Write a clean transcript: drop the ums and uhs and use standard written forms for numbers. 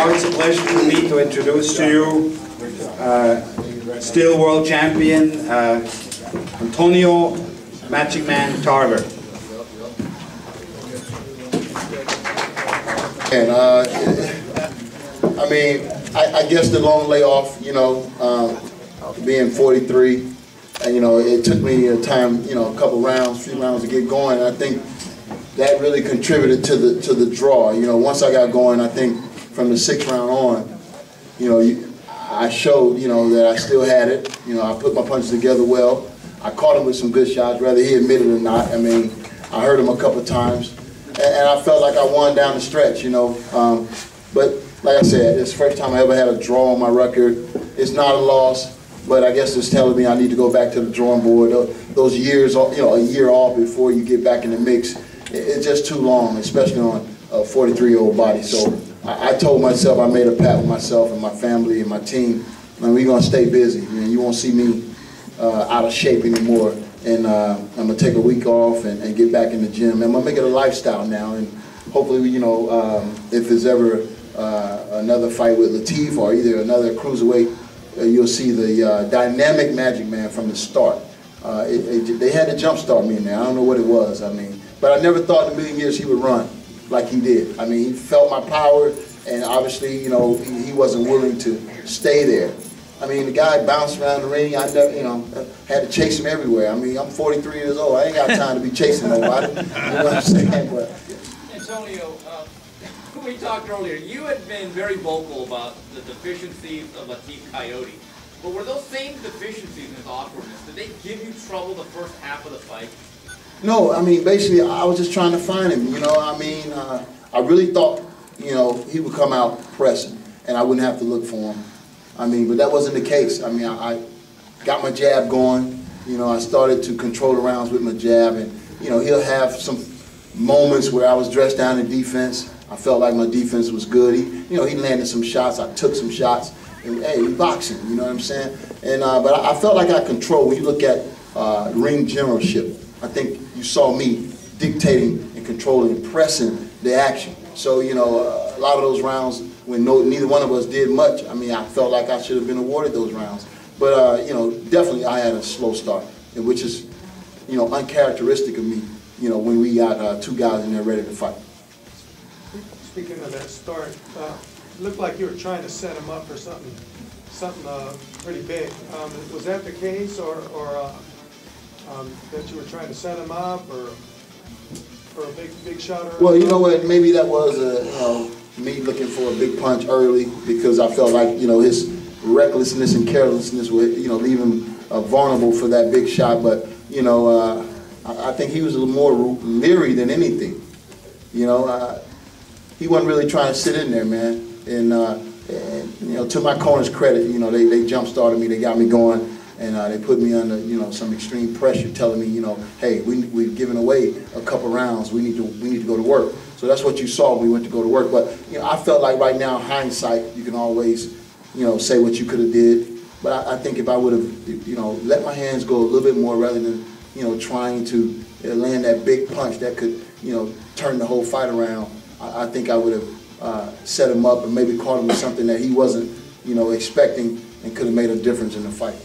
Now it's a pleasure for me to introduce to you still world champion Antonio Magic Man Tarver. And I mean, I guess the long layoff, you know, being 43, and, you know, it took me a time, you know, a few rounds to get going. And I think that really contributed to the draw. You know, once I got going, I think from the 6th round on, you know, I showed, you know, that I still had it. You know, I put my punches together well. I caught him with some good shots, whether he admitted it or not. I mean, I hurt him a couple of times, and I felt like I won down the stretch, you know. But like I said, it's the first time I ever had a draw on my record. It's not a loss, but I guess it's telling me I need to go back to the drawing board. Those years, you know, a year off before you get back in the mix, it's just too long, especially on a 43-year-old body. So I told myself, I made a pact with myself and my family and my team, and we're gonna stay busy. You won't see me out of shape anymore, and I'm gonna take a week off and get back in the gym. And I'm gonna make it a lifestyle now, and hopefully, you know, if there's ever another fight with Lateef or either another cruiserweight, you'll see the dynamic Magic Man from the start. They had to jumpstart me in there. I don't know what it was. I mean, but I never thought in a million years he would run like he did. I mean, he felt my power, and obviously, you know, he wasn't willing to stay there. I mean, the guy bounced around the ring. I never, you know, had to chase him everywhere. I mean, I'm 43 years old. I ain't got time to be chasing nobody. You know what I'm saying? But Antonio, we talked earlier. You had been very vocal about the deficiencies of Lateef Coyote. But were those same deficiencies in his awkwardness, did they give you trouble the first half of the fight? No, I mean, basically, I was just trying to find him, you know. I mean, I really thought, you know, he would come out pressing, and I wouldn't have to look for him. I mean, but that wasn't the case. I mean, I got my jab going. You know, I started to control the rounds with my jab, and, you know, he'll have some moments where I was dressed down in defense. I felt like my defense was good. He landed some shots. I took some shots. And, hey, we boxing, you know what I'm saying? And but I felt like I controlled. When you look at ring generalship, I think you saw me dictating and controlling and pressing the action. So, you know, a lot of those rounds when neither one of us did much, I mean, I felt like I should have been awarded those rounds. But, you know, definitely I had a slow start, which is, you know, uncharacteristic of me, you know, when we got two guys in there ready to fight. Speaking of that start, it looked like you were trying to set him up for something pretty big. Was that the case, or that you were trying to set him up, or for a big shot? Well, you know what? Maybe that was you know, me looking for a big punch early, because I felt like, you know, his recklessness and carelessness would, you know, leave him vulnerable for that big shot. But, you know, I think he was a little more leery than anything. You know, he wasn't really trying to sit in there, man. And you know, to my corner's credit, you know, they jump-started me, they got me going, and they put me under, you know, some extreme pressure, telling me, you know, hey, we've given away a couple rounds, we need to go to work. So that's what you saw when we went to go to work. But, you know, I felt like right now, hindsight, you can always, you know, say what you could have did. But I think if I would have, you know, let my hands go a little bit more rather than, you know, trying to land that big punch that could, you know, turn the whole fight around, I think I would have set him up and maybe caught him with something that he wasn't, you know, expecting, and could have made a difference in the fight.